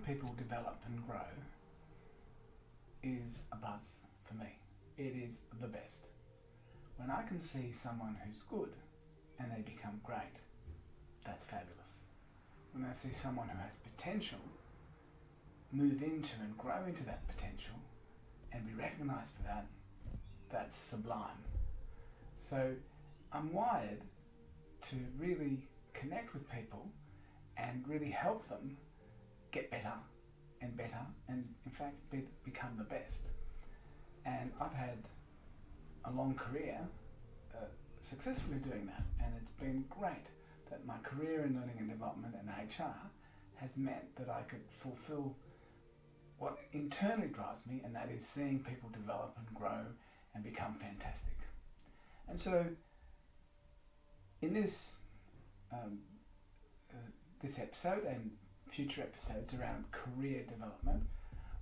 people develop and grow is a buzz for me. It is the best. When I can see someone who's good and they become great, that's fabulous. When I see someone who has potential move into and grow into that potential and be recognised for that, that's sublime. So I'm wired to really connect with people and really help them get better and better and in fact become the best. And I've had a long career successfully doing that, and it's been great that my career in learning and development and HR has meant that I could fulfill what internally drives me, and that is seeing people develop and grow and become fantastic. And so in this this episode and future episodes around career development,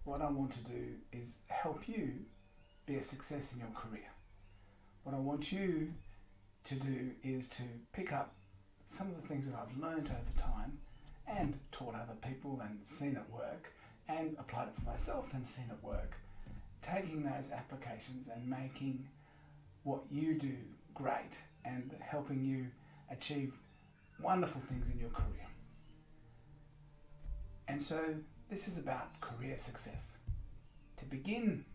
what I want to do is help you be a success in your career. What I want you to do is to pick up some of the things that I've learned over time and taught other people and seen it work and applied it for myself and seen it work, taking those applications and making what you do great and helping you achieve wonderful things in your career. And so this is about career success. To begin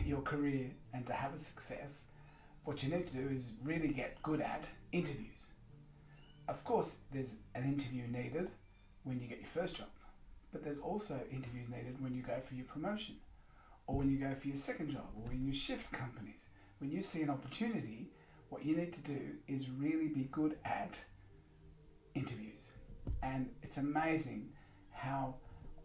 your career and to have a success, what you need to do is really get good at interviews. Of course, there's an interview needed when you get your first job, but there's also interviews needed when you go for your promotion, or when you go for your second job, or when you shift companies. When you see an opportunity, what you need to do is really be good at interviews. And it's amazing how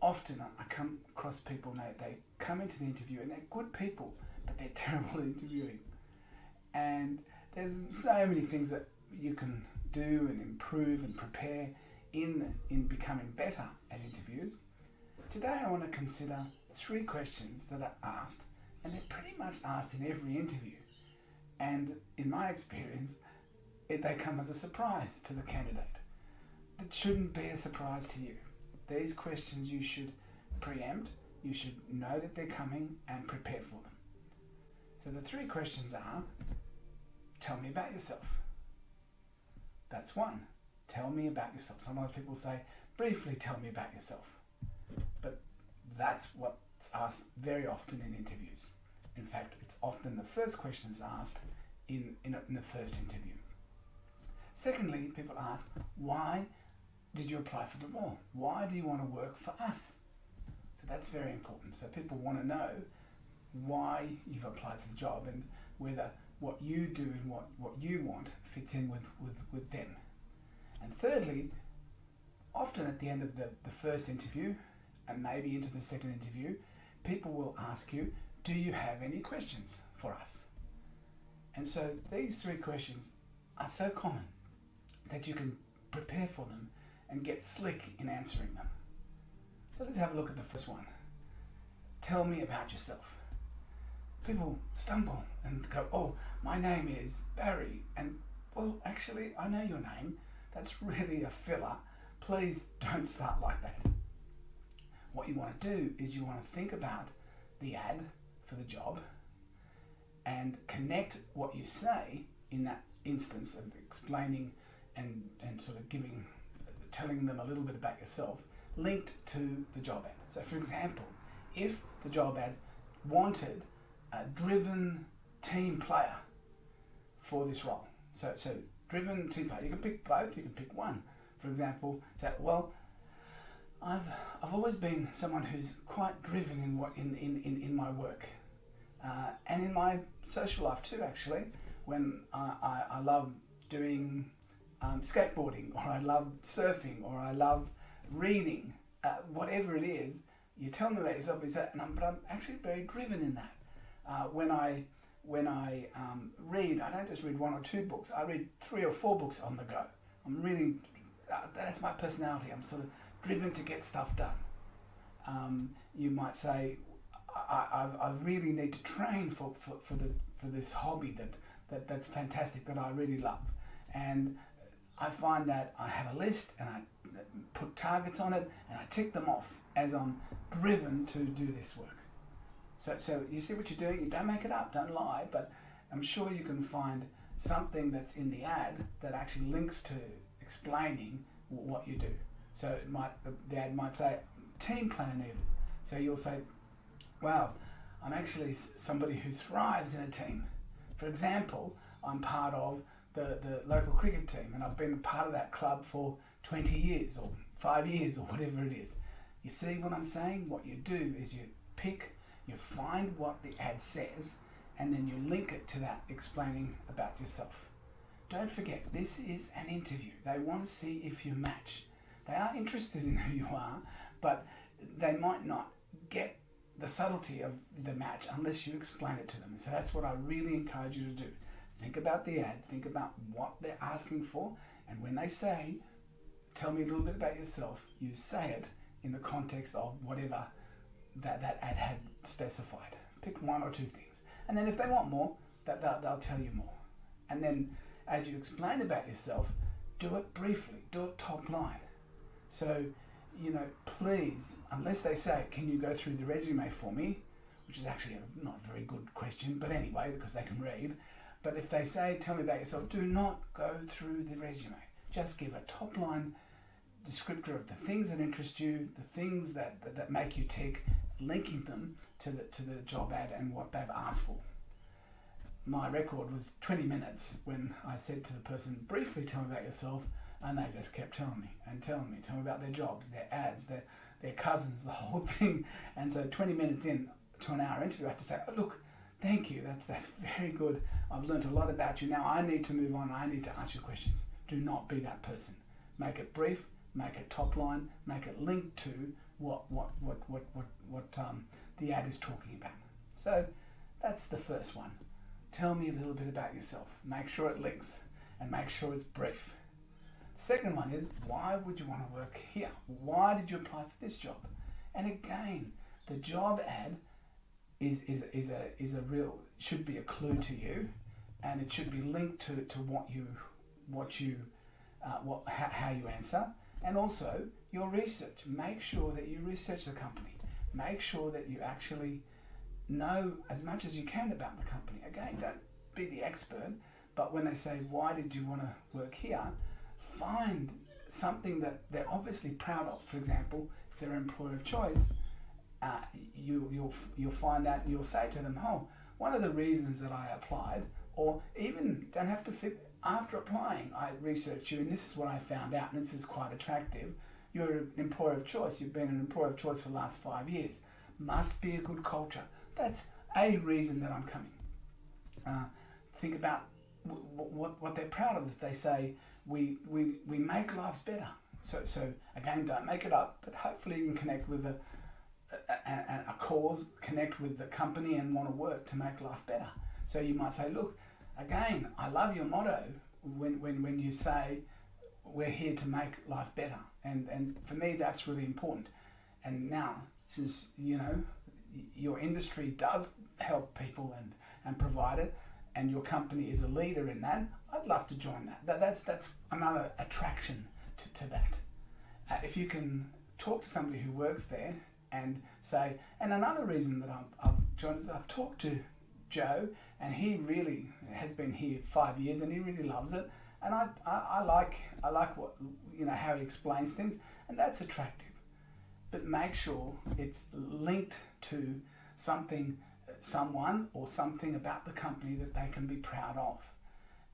often I come across people and they come into the interview and they're good people, but they're terrible at interviewing. And there's so many things that you can do and improve and prepare in becoming better at interviews. Today I want to consider 3 questions that are asked, and they're pretty much asked in every interview. And in my experience, they come as a surprise to the candidate. That shouldn't be a surprise to you. These questions you should preempt, you should know that they're coming and prepare for them. So the 3 questions are, tell me about yourself. That's one. Tell me about yourself. Sometimes people say, briefly tell me about yourself. But that's what's asked very often in interviews. In fact, it's often the first questions asked in the first interview. Secondly, people ask, why did you apply for the role? Why do you want to work for us? So that's very important. So people want to know why you've applied for the job and whether what you do and what you want fits in with them. And thirdly, often at the end of the first interview and maybe into the second interview, people will ask you, do you have any questions for us? And so these 3 questions are so common that you can prepare for them and get slick in answering them. So let's have a look at the first one. Tell me about yourself. People stumble and go, oh, my name is Barry. And well, actually, I know your name. That's really a filler. Please don't start like that. What you want to do is you want to think about the ad for the job and connect what you say in that instance of explaining and sort of telling them a little bit about yourself, linked to the job ad. So for example, if the job ad wanted a driven team player for this role, so driven team player, you can pick both, you can pick one. For example, say, well, I've always been someone who's quite driven in my work, and in my social life too. Actually, when I love doing skateboarding, or I love surfing, or I love reading, whatever it is, you tell them about yourself. But I'm actually very driven in that. When I read, I don't just read 1 or 2 books. I read 3 or 4 books on the go. I'm really that's my personality. I'm sort of driven to get stuff done. You might say, I really need to train for this hobby that's fantastic, that I really love. And I find that I have a list and I put targets on it and I tick them off as I'm driven to do this work. So you see what you're doing? You don't make it up, don't lie, but I'm sure you can find something that's in the ad that actually links to explaining what you do. So the ad might say, team player needed. So you'll say, well, I'm actually somebody who thrives in a team. For example, I'm part of the local cricket team and I've been part of that club for 20 years or 5 years or whatever it is. You see what I'm saying? What you do is you find what the ad says and then you link it to that explaining about yourself. Don't forget, this is an interview. They want to see if you match. They are interested in who you are, but they might not get the subtlety of the match unless you explain it to them. So that's what I really encourage you to do. Think about the ad, think about what they're asking for, and when they say, tell me a little bit about yourself, you say it in the context of whatever that ad had specified. Pick one or two things. And then if they want more, they'll tell you more. And then as you explain about yourself, do it briefly, do it top line. So, please, unless they say, can you go through the resume for me, which is actually not a very good question, but anyway, because they can read. But if they say, tell me about yourself, do not go through the resume. Just give a top line descriptor of the things that interest you, the things that make you tick, linking them to the job ad and what they've asked for. My record was 20 minutes when I said to the person, briefly tell me about yourself, and they just kept telling me tell me about their jobs, their ads, their cousins, the whole thing. And so 20 minutes in to an hour interview, I had to say, oh, look, thank you, that's very good. I've learned a lot about you. Now I need to move on. I need to ask you questions. Do not be that person. Make it brief, make it top line, make it linked to what the ad is talking about. So that's the first one. Tell me a little bit about yourself. Make sure it links and make sure it's brief. Second one is, why would you want to work here? Why did you apply for this job? And again, the job ad is a real, should be a clue to you, and it should be linked to how you answer, and also your research. Make sure that you research the company. Make sure that you actually know as much as you can about the company. Again, don't be the expert, but when they say, why did you want to work here? Find something that they're obviously proud of. For example, if they're an employer of choice, you'll find out and you'll say to them, oh, one of the reasons that I applied, or even don't have to fit, after applying, I researched you and this is what I found out and this is quite attractive. You're an employer of choice. You've been an employer of choice for the last 5 years. Must be a good culture. That's a reason that I'm coming. Think about what they're proud of. If they say, we make lives better. So again, don't make it up, but hopefully you can connect with a cause, connect with the company and want to work to make life better. So you might say, look, again, I love your motto when you say we're here to make life better. And for me, that's really important. And now, since, your industry does help people and provide it, and your company is a leader in that, I'd love to join that. That's another attraction to that. If you can talk to somebody who works there and say, and another reason that I've joined is I've talked to Joe and he really has been here 5 years and he really loves it, and I like what how he explains things, and that's attractive. But make sure it's linked to someone or something about the company that they can be proud of.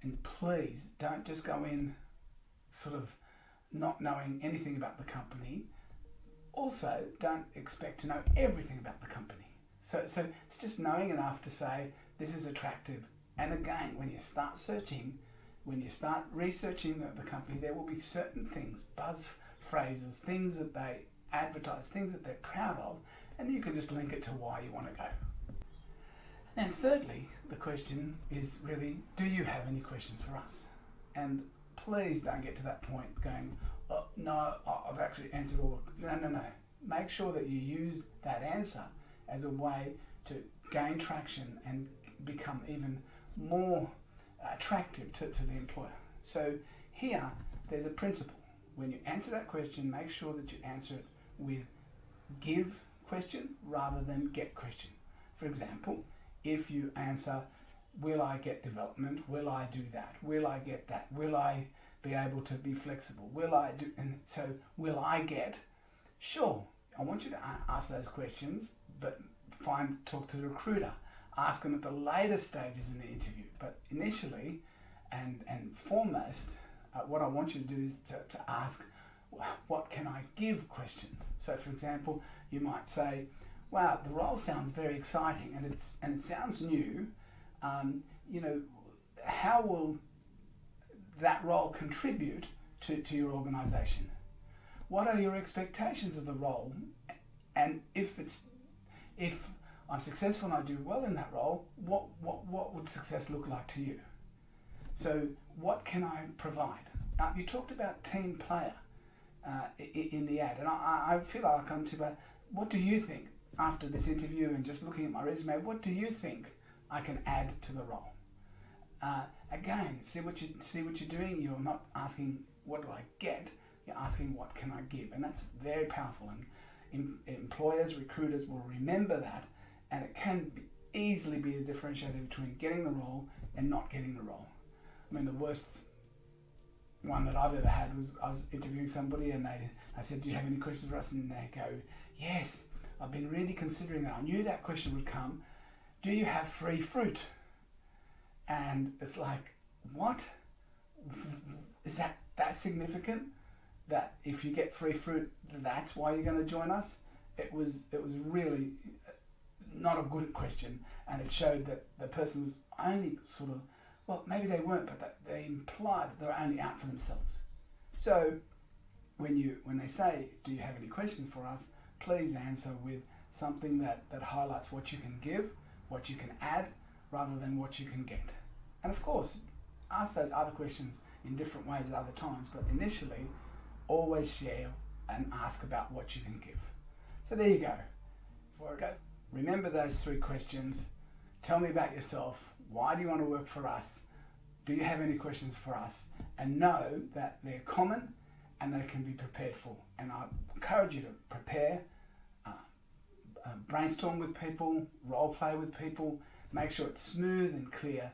And please don't just go in sort of not knowing anything about the company. Also, don't expect to know everything about the company. So it's just knowing enough to say this is attractive. And again, when you start searching, when you start researching the company, there will be certain things, buzz phrases, things that they advertise, things that they're proud of, and you can just link it to why you want to go. And thirdly, the question is really, do you have any questions for us? And please don't get to that point going, oh, no, I've actually answered all. No. Make sure that you use that answer as a way to gain traction and become even more attractive to the employer. So here, there's a principle. When you answer that question, make sure that you answer it with give question rather than get question. For example, if you answer, will I get development? Will I do that? Will I get that? Will I be able to be flexible? Will I do, and so will I get? Sure, I want you to ask those questions, but talk to the recruiter. Ask them at the later stages in the interview. But initially and foremost, what I want you to do is to ask, what can I give questions. So for example, you might say, wow, the role sounds very exciting and it sounds new. How will that role contribute to your organization? What are your expectations of the role? And if I'm successful and I do well in that role, what would success look like to you? So what can I provide? You talked about team player in the ad, and I feel like I'm to about, what do you think after this interview and just looking at my resume, what do you think I can add to the role? Again, see what you're doing. You're not asking what do I get, you're asking what can I give, and that's very powerful. And employers, recruiters will remember that, and it can easily be a differentiator between getting the role and not getting the role. I mean, the worst one that I've ever had was I was interviewing somebody and I said, do you have any questions for us? And they go, yes, I've been really considering that. I knew that question would come. Do you have free fruit? And it's like, what? Is that significant? That if you get free fruit, that's why you're going to join us? It was really not a good question, and it showed that the person was only sort of, well, maybe they weren't, but they implied that they were only out for themselves. So when they say, do you have any questions for us, please answer with something that highlights what you can give, what you can add, rather than what you can get. And of course, ask those other questions in different ways at other times, but initially, always share and ask about what you can give. So there you go. Before I go, remember those 3 questions. Tell me about yourself. Why do you want to work for us? Do you have any questions for us? And know that they're common and they can be prepared for. And I encourage you to prepare, brainstorm with people, role play with people, make sure it's smooth and clear,